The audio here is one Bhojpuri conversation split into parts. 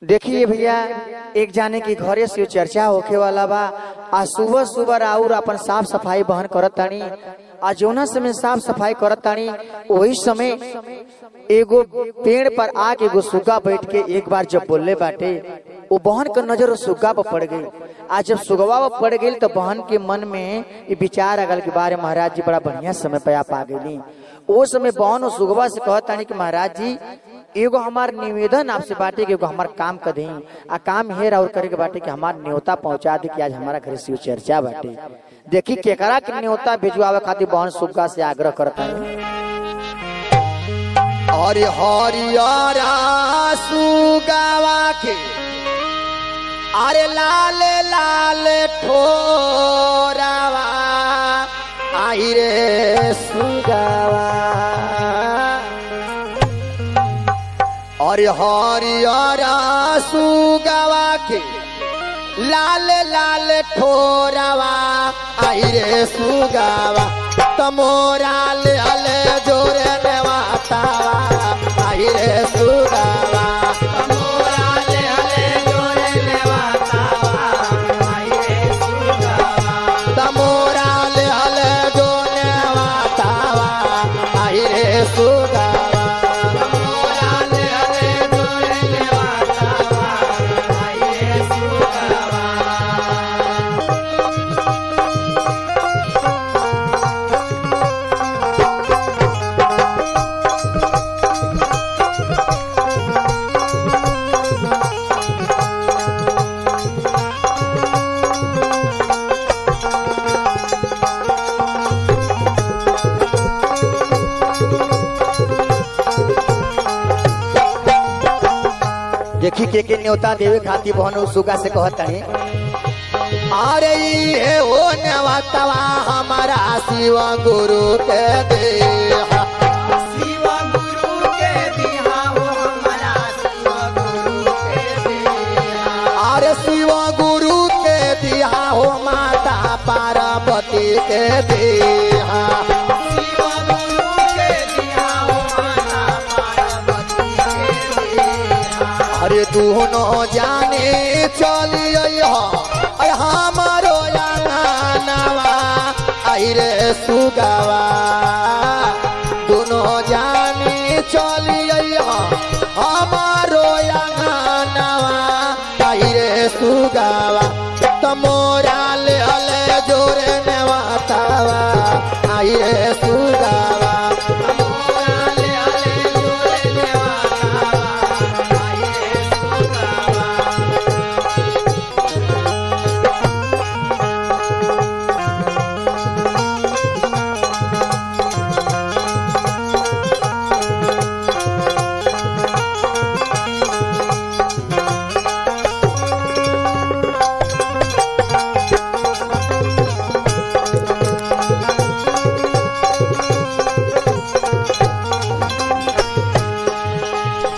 देखिए भैया, एक जाने की घरे से चर्चा होके वाला बा। आज सुबह सुबह राउर अपन साफ सफाई बहन करत तानी। आज जोना समय साफ सफाई करत तानी वही समय एगो पेड़ पर आके एगो सुग्गा बैठ के एक बार जब बोलले बाटे, वो बहन का नजर सुग्गा पर पड़ गई। आज जब सुगवा पर पड़ गई तो बहन के मन में ये विचार अगल के बारे महाराज जी बड़ा बढ़िया समय पे आप आ गई। वो समय बहन सुगवा से कहत तानी कि महाराज जी एगो हमार निवेदन आपसे बाटे कि एगो हमार काम कर दी आ काम हेर और करे के बाटे कि हमार न्योता पहुंचा दी कि आज हमारा घर से चर्चा बाटे। देखी केकरा के न्योता भिजवावे खातिर बहन सुग्गा से आग्रह करता है। अरे हरियारा सुगावा के अरे लाल लाल ठोरावा आई रे सुगावा। अरे हरियारा सुगावा के लाल लाल ठोरावा आई रे सुगावा। तमोरा लाल जोरे नेवातावा आई रे सुगावा। तमोरा लाल जोरे नेवातावा आई रे सुगावा। तमोरा लाल जोरे नेवातावा आई रे सुगावा। तमोरा लाल जोरे नेवातावा आई रे सुगावा। देखी के न्योता देवे खातिर बहन सुग्गा से कहत तानी। अरे ये ओ नवतवा हमारा शिव गुरु के देहा। शिव गुरु के देहा हो हमारा शिव गुरु के देहा। अरे शिव गुरु के देहा हो माता पार्वती के देहा। शिव गुरु के देहा हो माता पार्वती के देहा। अरे दोनों जाने चलिए हमारो नवा आई रे सुगावा। दोनों जानी चलिए हमारो नवा आई रे सुगावा। तमोरा ले जोरे नेवातावा आई रे सुगावा। तमोरा ले जोरे नेवातावा आई रे सुगावा।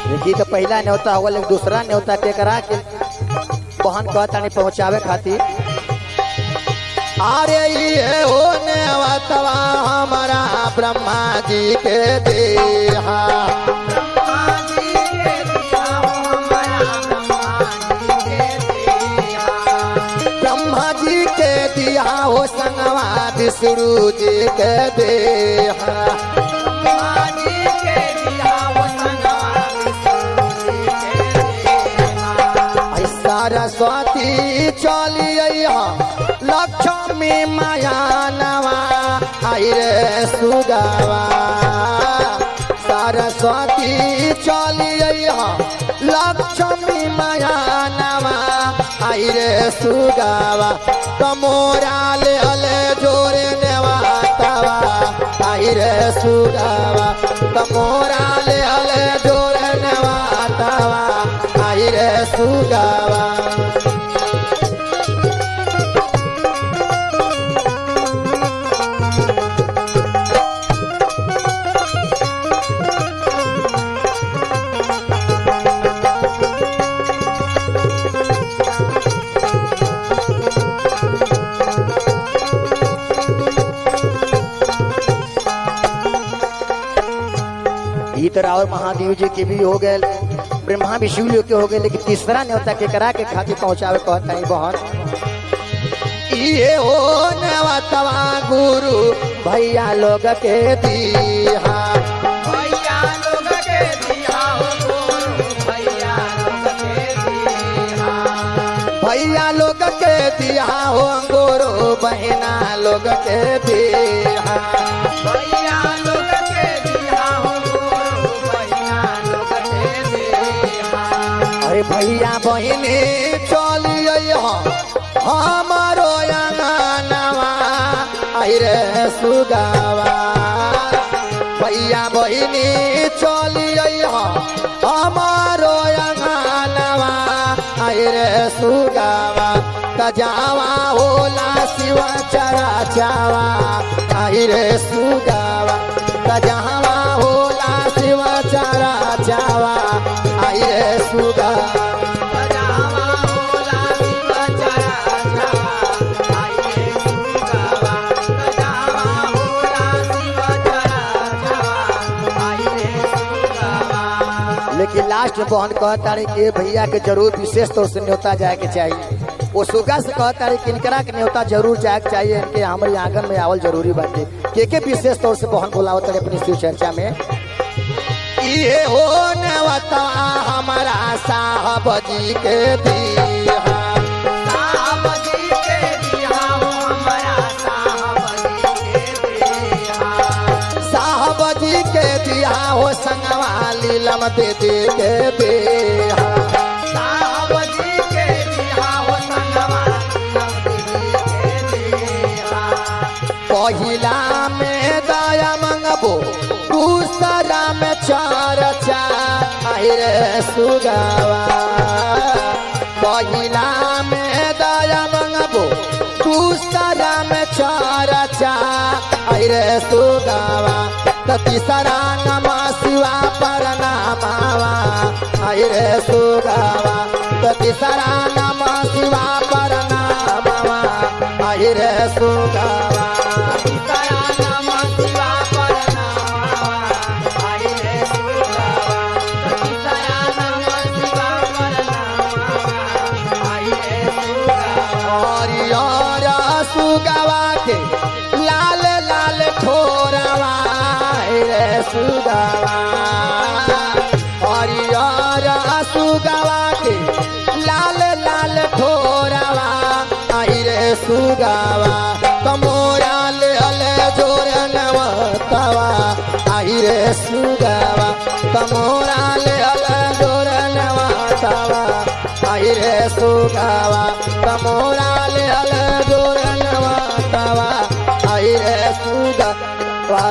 देखी तो पहला न्योता हो गया, दूसरा न्योता के करा के बहन कहतानी पहुंचावे खातिर। अरे ये हो नेवतवा हमारा ब्रह्मा जी के देहा। ब्रह्मा जी के देहा हो हमारा ब्रह्मा जी के देहा। ब्रह्मा जी के दिया हो संगवा विष्णु जी के देहा। ब्रह्मा जी के दिया हो संगवा विष्णु जी के देहा। सरस्वती चलिए लक्ष्मी माया नवा आई रे सुगावा। सरस्वती चलिए लक्ष्मी माया नवा आई रे सुगावा। तमोरा ले जोरे नेवातावा आई रे सुगावा। तमोरा ले जोरे नेवातावा आई रे सुगावा। भीतर और महादेव जी के भी हो गए। ब्रह्मा विष्णु के हो गए, लेकिन तीसरा न्योता के करा के खातिर पहुंचावे कहता है बहन। ये हो नेवतवा गुरु भैया लोग के दिया, भैया लोग के दिया हो गुरु, भैया लोग के दिया, भैया लोग के दिया हो गुरु, बहना लोग के दिया, भैया लोग के दिया हो गुरु, बहना लोग के दिया। अरे भैया बहिनी चलिए हमारो अंगनवा आई रे सुगावा, भैया बहिनी चलिए हमारो अंगनवा आई रे सुगावा, तजावा होला शिवा चरा चावा आई रे सुगावा, तजावा होला शिवा चरा चावा आई रे सुगावा, तजावा होला शिवा चरा चावा आई रे सुगावा, तजावा होला शिवा चरा चावा आई रे सुगावा। लेकिन लास्ट में बहन कहता रही कि भैया के जरूर विशेष तौर से न्योता जाए के चाहिए। वो सुगा से कहता रही कि इनकरा के न्योता जरूर जाए के चाहिए, इनके हमारे आंगन में आवल जरूरी बाटे। के विशेष तौर से बहन बोलावत रहे अपनी शिव चर्चा में। ये हो नेवता हमारा साहब जी के दिया, साहब जी के दिया हो हमारा साहब जी के दिया, साहब जी के दिया हो संगवा लीलम दे दे के दिया, साहब जी के दिया हो संगवा लीलम दे दे के दिया। पहिला में दया मंगबो, दूसरा में चर्चा आई रे सुगावा, पहिला में दया मंगबो, दूसरा में चर्चा आई रे सुगावा, तीसरा नमा शिवा परनामावा आई रे सुगावा, तीसरा नमा शिवा परनामावा आई रे सुगावा, तीसरा नमा शिवा परनामावा आई रे सुगावा, तीसरा नमा शिवा परनामावा आई रे सुगावा। हरियर सुगावा के लाल लाल ठोरवा आई रे सुगावा, हरियर सुगावा के लाल लाल ठोरवा आई रे सुगावा, तमोरा ले जोर नवतवा आई रे सुगावा, तमोरा ले जोर नवतवा आई रे सुगावा, तमोरा ले जोर नवतवा आई रे सुगावा।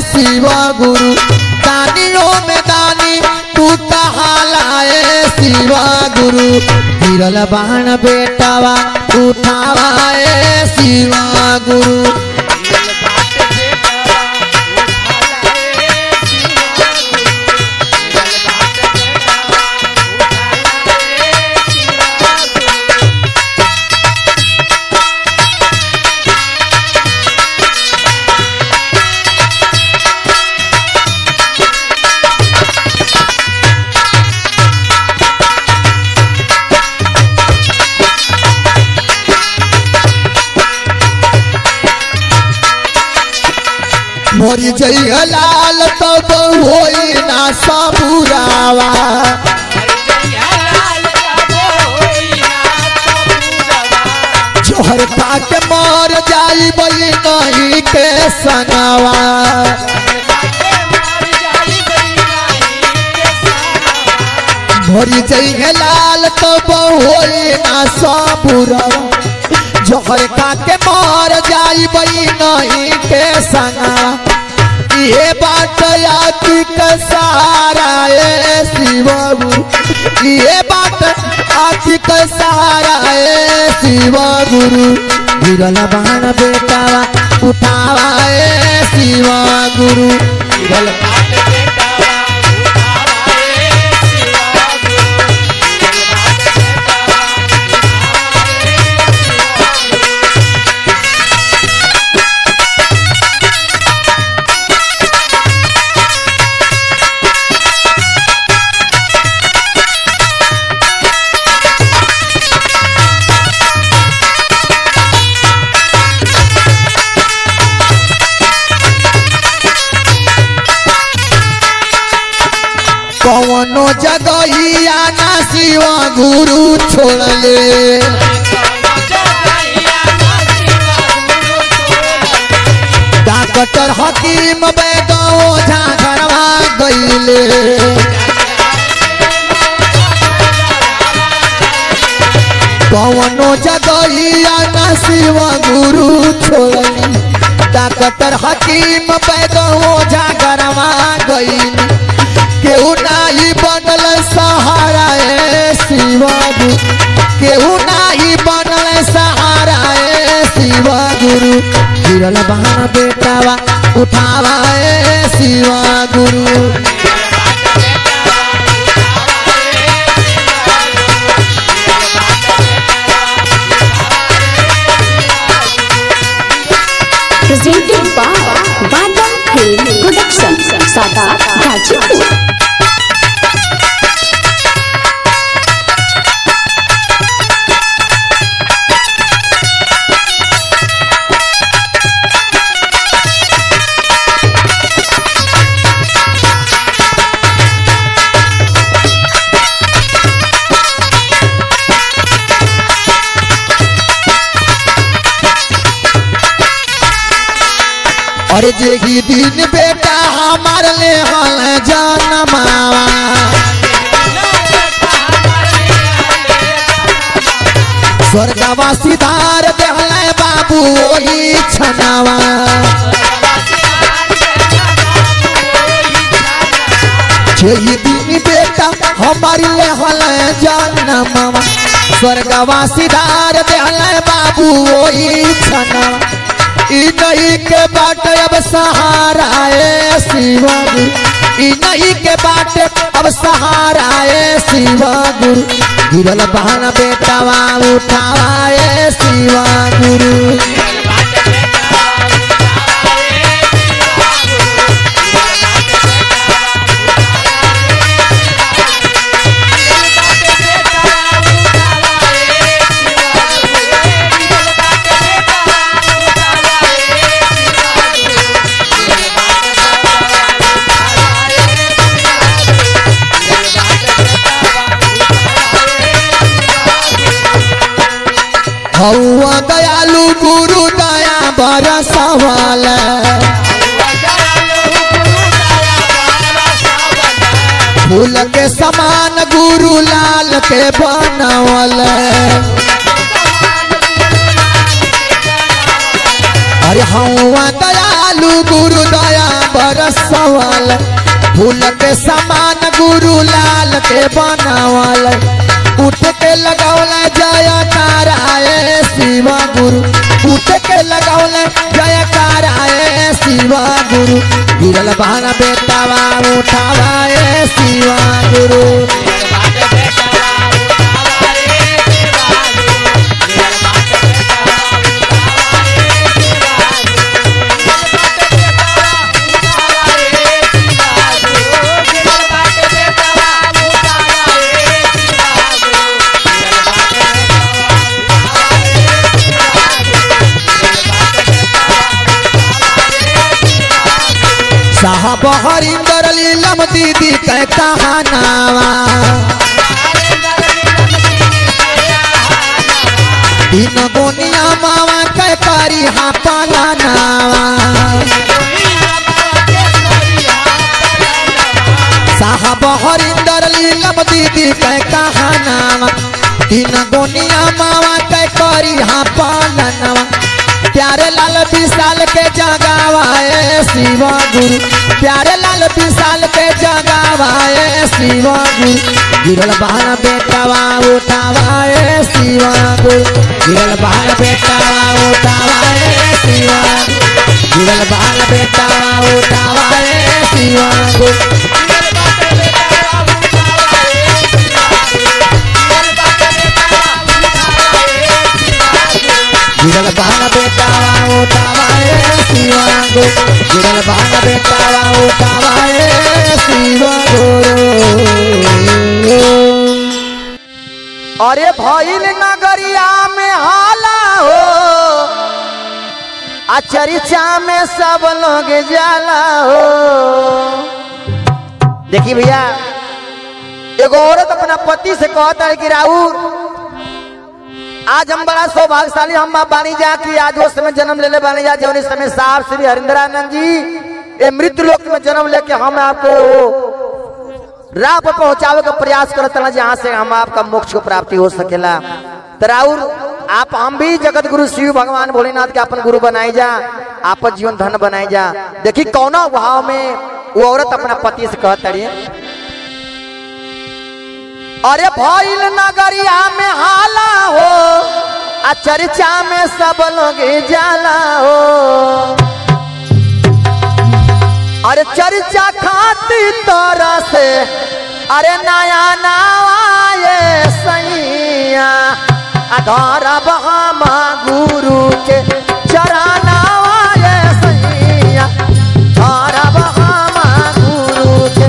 शिवा गुरु दानियों में दानी तू कहालाए शिवा गुरु, गिरल बाण बेटावा उठावाए शिवा गुरु, मोरी जइया लाल तब होई ना सबुरावा, जोहर पाके मर जाई बई नहीं के संगवा, मोरी जइया लाल तब होई ना सबुरावा, जहर खा के मर जाई बई नहीं के संगा ये बात आती का सहारा ए शिव गुरु ये बात आती का सहारा ए शिव गुरु गिरल बाण बेटावा उठावा ए शिव गुरु गिरल कौनो जगहिया ना शिव गुरु छोड़ले डॉक्टर हकीम बैदो झांझरवा गईले कौनो जगहिया ना शिव गुरु छोड़ले डॉक्टर हकीम बैदो झांझरवा गईले केहू नाही बनल सहारा ए शिव गुरु केहू नाही बनल सहारा ए शिव गुरु गिरल बाण बेटावा उठावा ए शिव गुरु presented by Badal Film Production, Sadat, Gajipur. अरे जेगी दिन बेटा हमार ले हल जनमावा स्वर्गवा सिधार देहले बाबू वही छनावा जेगी दिन बेटा हमार ले हल जनमावा स्वर्गवा सिधार देहले बाबू वही छनावा नहीं के बाट अब सहारा ए शिव गुरु नहीं के बाट अब सहारा ए शिव गुरु गिरल बहन बेटावा उठावा ए शिव गुरु हौवा दयालु गुरु दया बरसवल फूल के समान गुरु लाल के बनवल अरे हौवा दयालु गुरु दया बरसवल फूल के समान गुरु लाल के बनवल उठ के लगौल जयकारा ए शिव गुरु उठ के लगौल जयकारा ए शिव गुरु गिरल बहन बेटावा उठावा ए शिव गुरु साहब हरिंदर लीलम दीदी के कहानावा दिन गोनिया मावा के करी हा पालानावा साहब हरिंदर लीलम दीदी के कहानावा दिन गोनिया मावा के करी हाँ पालनवा प्यारे लाल विशाल के जगावाए शिव गुरु प्यारे लाल विशाल के जगावाए शिव गुरु गिरल बहन बेटवा उठावाए शिव गुरु गिरल बहन बेटवा उठावाए शिव गिरल बहन बेटवा उठावाए शिव गुरु गिरल बहन बेटावा उठावाए शिव गुरु गिरल बहन बेटावा उठावाए शिव गुरु। अरे भइल नगरिया में हाला हो चरिचा में सब लोग जाला हो। देखी भैया एगो औरत अपना पति से कहता है कि राउर आज हम बड़ा सौभाग्यशाली हम बानी जा कि आज वो समय जन्म ले बानी जा जौन समय साहब श्री हरिंद्रानंद जी ये मृत्यु लोक में जन्म लेके हम आपको राह पर पहुंचावे का प्रयास करते हैं जहाँ से हम आपका मोक्ष को प्राप्ति हो सकेला। तराउर आप हम भी जगत गुरु शिव भगवान भोलेनाथ के अपन गुरु बनाई जा आप जीवन धन बनाई जा। देखी कौना भाव में वो औरत अपना पति से कहता रही अरे भइल नगरिया में हाला हो चर्चा में सब लोग जाला हो। अरे चर्चा खाती तरह से अरे नया नवाए सैया अधरब हम गुरु के चरनावाए सैया अधरब हम गुरु के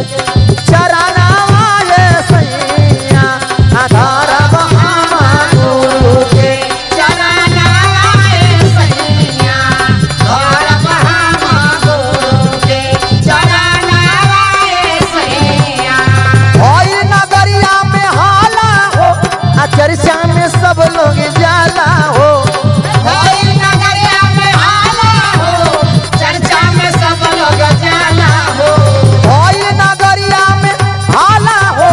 चरनावाए सैया अधरब हम गुरु के चरनावाए सैया अधरब हम गुरु के चरनावाए सैया। ओई नगरिया में हाला हो चर्चा में सब लोग जाला हो। ओई नगरिया में हाला हो चर्चा में सब लोग जाला हो। ओई नगरिया में हाला हो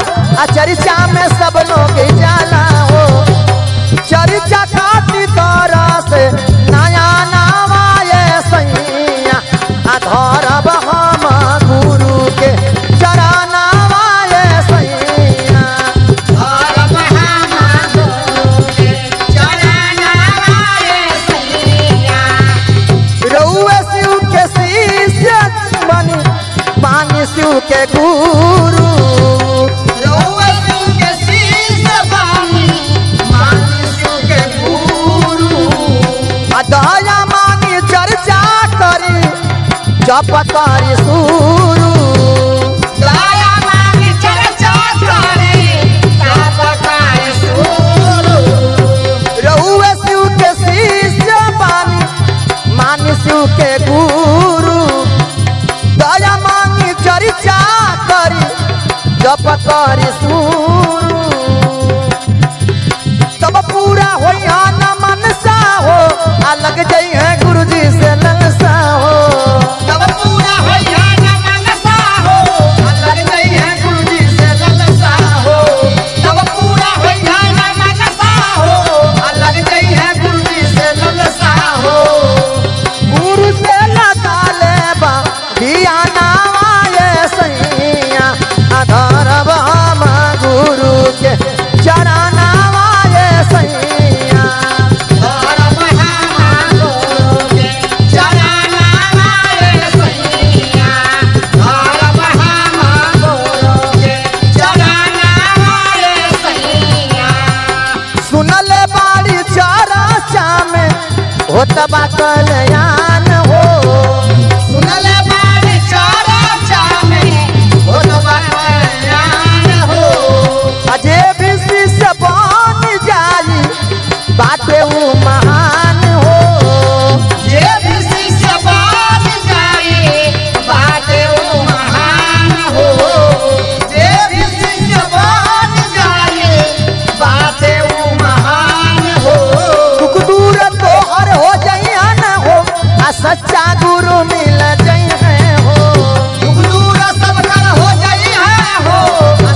चर्चा में सब लोग जाला हो। चर्चा खाती तरह से नया नवाए सैया अधरब हम गुरु के चरनावाए सैया अधरब हम गुरु के चरनावाए सैया। रउए शिव के शिष्य बनी बानी शिव के गुरु रउए शिव के शिष्य बनी बानी शिव के गुरु दया मांगी चर्चा करी जप करी सुरु दया मांगी चर्चा करी जप करी सुरु। रउए शिव के शिष्य बानी मानी शिव के गुरु दया मांगी चर्चा करी जप करी सुरु। तब पूरा होई न मनसा हो अलग जई है गुरु जी से ललसा हो। तब पूरा होई न मनसा हो अलग जई है गुरु जी से ललसा हो। तब पूरा होई न मनसा हो अलग जई है गुरु जी से ललसा हो। गुरु से लगा लेबा दिया नावाए सैया अधरब हम गुरु के चरनावाए सैया अधरब हम गुरु के चरनावाए सैया अधरब हम गुरु के चरनावाए सैया। सुनल बाड़ी चर्चा में होत बा कल्याण हो। सुनल बाड़ी चर्चा में होत बा कल्याण हो। अजे भी शिष्य बन जाई बाटे ऊ महान हो। जे भी शिष्य बन जाई बाटे ऊ महान हो। जे भी शिष्य बन जाई बाटे ऊ महान हो। दुख दूर तोहर हो जइया न हो सच्चा गुरु मिल जई है हो। दुख दूर सब कर हो जई है हो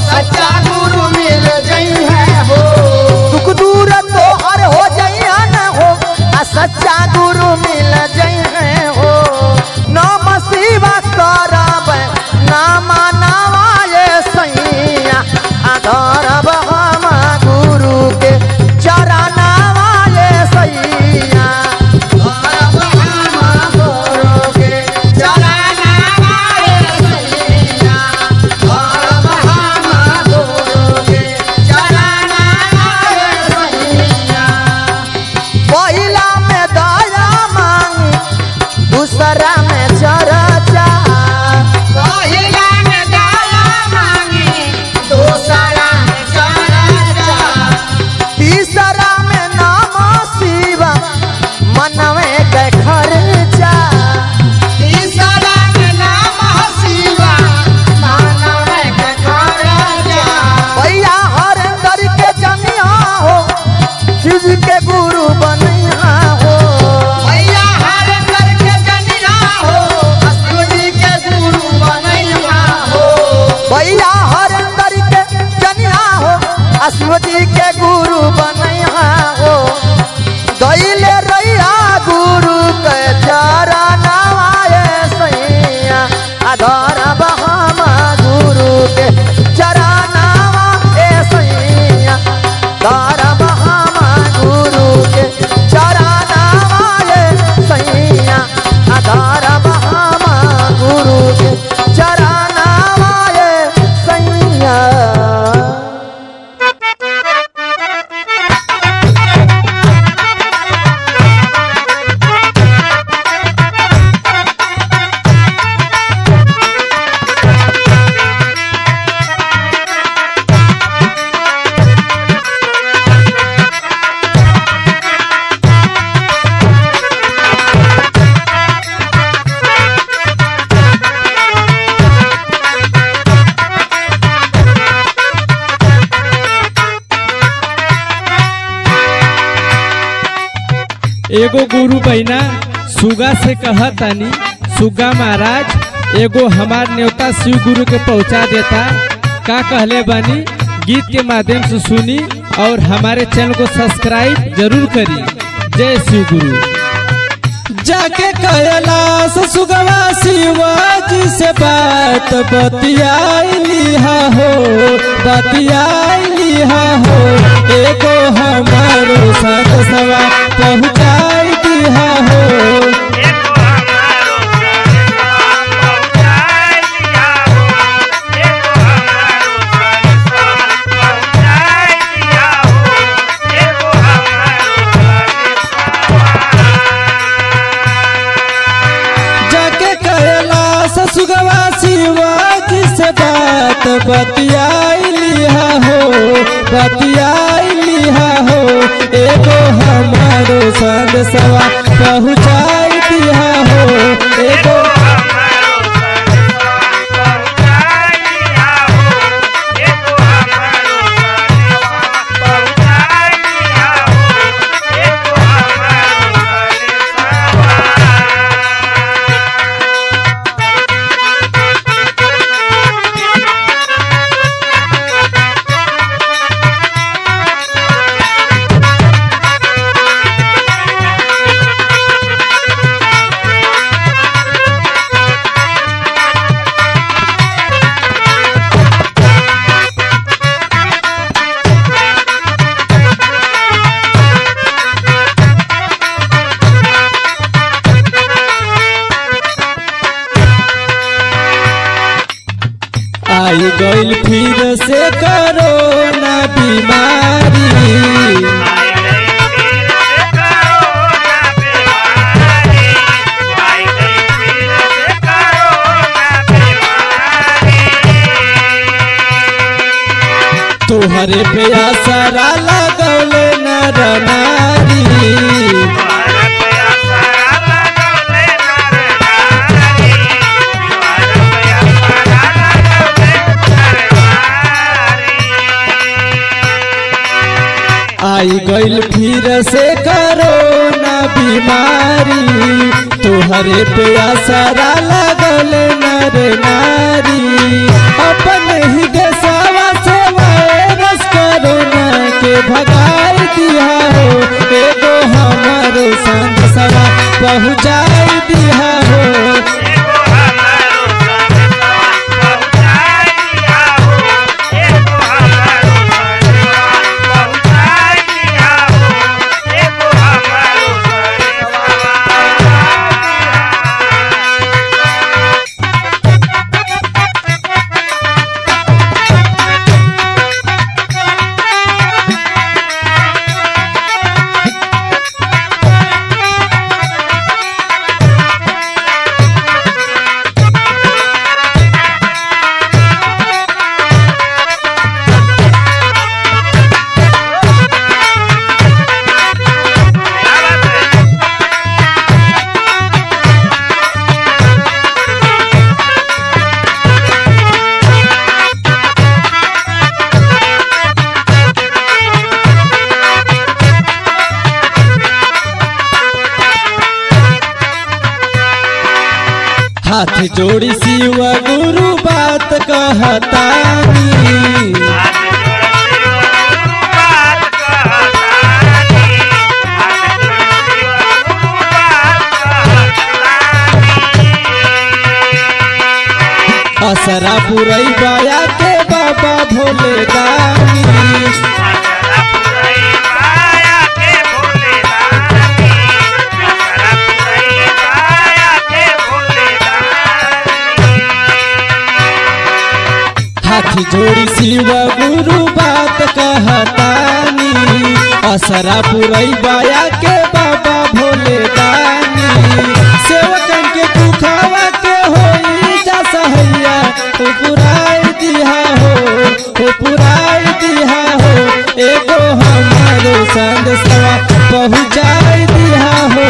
सच्चा गुरु मिल जई है हो। दुख दूर तोहर हो जई एगो गुरु बहिना सुगा से कहतानी, सुगा महाराज एगो हमार न्योता शिव गुरु के पहुंचा देता। का कहले बानी गीत के माध्यम से सुनी और हमारे चैनल को सब्सक्राइब जरूर करी। जय शिव गुरु। जाके कैलाश सुगवा शिवाजी से बात बतियाली हो, बतियाली हो। एगो हमारो संग सवा पहुँचाई दिया हो। सुगवा शिवाजी से बात बतियाली हो, बतियाली हो। एगो हमारो संग सवा पहुँचाई दिया हो। एगो आई गइल फिर से कोरोना बीमारी। तोहरे पे आसरा लगौले नर नारी। आई गइल फिर से कोरोना बीमारी। तोहरे पे आसरा लगल नर नारी। अपन ही देशवा से वायरस कोरोना के भगाई दिया हो। एगो हमारो संग सवा पहुँचाई दिया हो। हाथ जोड़ी शिव गुरु बात कहतानी। असरा पुरई बाया के बाबा भोले दानी। हाथी जोड़ी शिव गुरु बात कहतानी। असरा पुरई बाया के बाबा भोले दानी। सेवकन के दुखावा के होई जा सहैया। ओ पुराई दिया हो, ओ पुराई दिया हो। एगो हमारो संग सवा पहुँचाई दिया हो।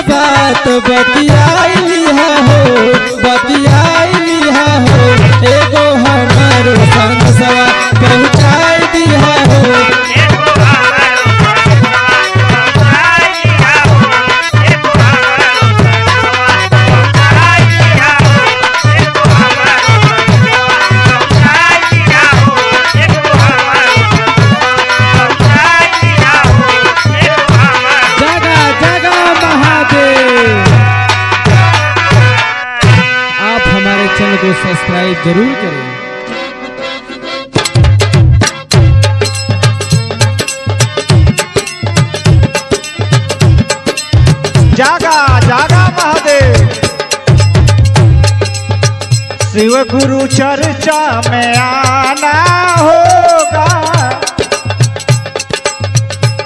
बात बतियाई हो बतियाई हो एगो हमारो संसवा पहुँचाई दिया हो चैनल को सब्सक्राइब जरूर करें। जागा जागा महादेव। शिव गुरु चर्चा में आना होगा,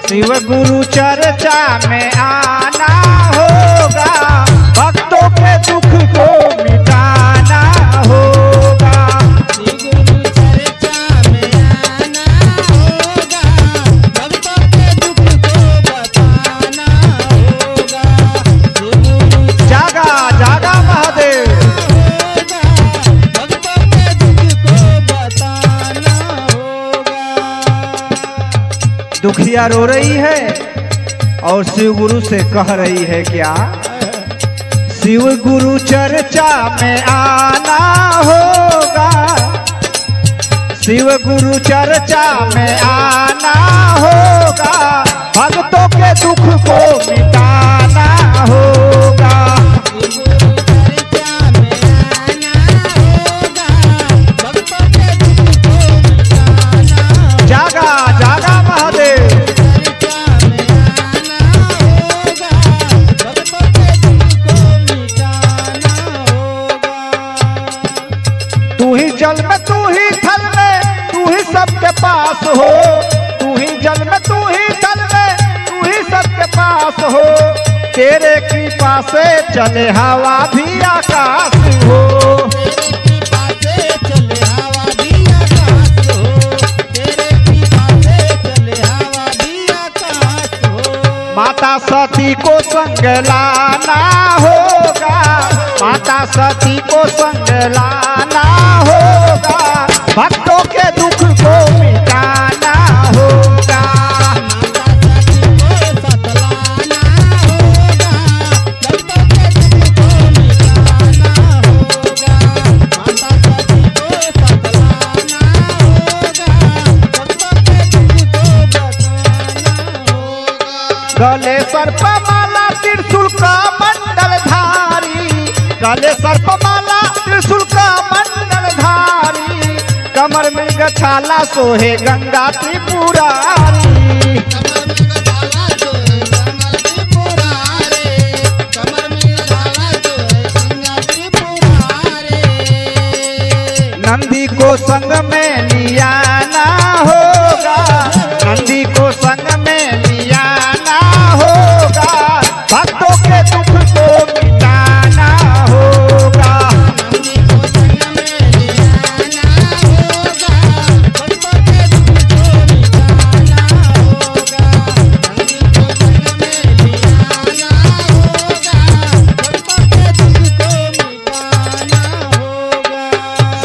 शिव गुरु चर्चा में आना होगा, भक्तों के दुख को मिटाना होगा। शिव गुरु चर्चा में आना होगा, भक्तों के दुख को बताना होगा। जागा जागा महादेव। भक्तों के दुख को बताना होगा। दुखिया रो रही है और शिव गुरु से कह रही है क्या? शिव गुरु चर्चा में आना होगा, शिव गुरु चर्चा में आना होगा, भक्तों के दुख को मिटाना होगा। जागा जागा महादेव। तू ही जल में तू ही थल में तू ही सबके पास हो, तू ही जल में तू ही थल में तू ही सबके पास हो, तेरे कृपा से चले हवा भी आकाश हो। माता सती को संग लाना होगा, माता सती को संग लाना होगा, भक्तों के दुख को मिटाना होगा। गले सर्पमाला त्रिशूल का मंडल धारी, गले सर्पमाला त्रिशूल का मंडल धारी, कमर में गछाला सोहे गंगा त्रिपुरारी। नंदी को संग में लियाना होगा, नंदी को संग में लियाना होगा, भक्तों के दुख को मिटाना होगा।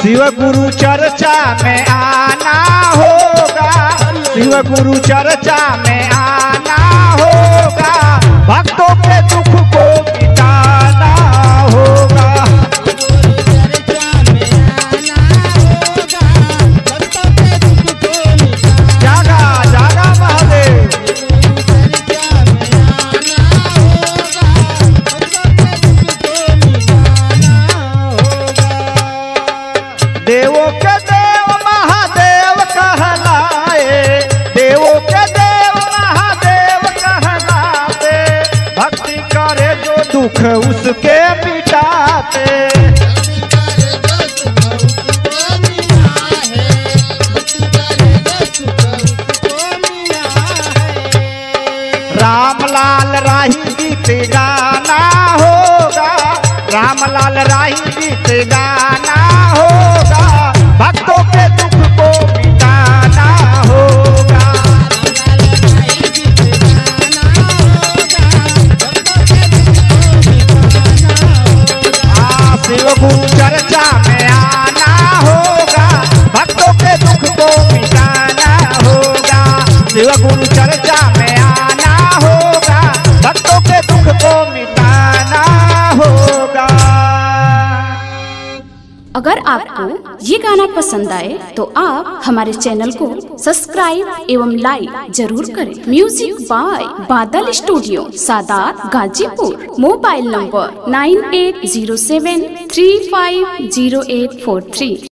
शिव गुरु चर्चा में आना होगा, शिव गुरु चर्चा में आना होगा, भक्तों के दुख को मिटाना होगा। जागा जागा महादेव। देवों के देव महादेव कहलाए, देवों के देव महादेव कहलाते, भक्ति करे जो दुख उसके मिटाते। रामलाल राही गीत गाना होगा, रामलाल राही गीत गाना होगा, भक्तों के दुख को मिटाना होगा। शिव गुरु चर्चा में आना होगा, भक्तों के दुख को मिटाना होगा। अगर आपको ये गाना पसंद आए तो आप हमारे चैनल को सब्सक्राइब एवं लाइक जरूर करें। Music by Badal studio, Sadat, Ghazipur. Mobile number 9807350843।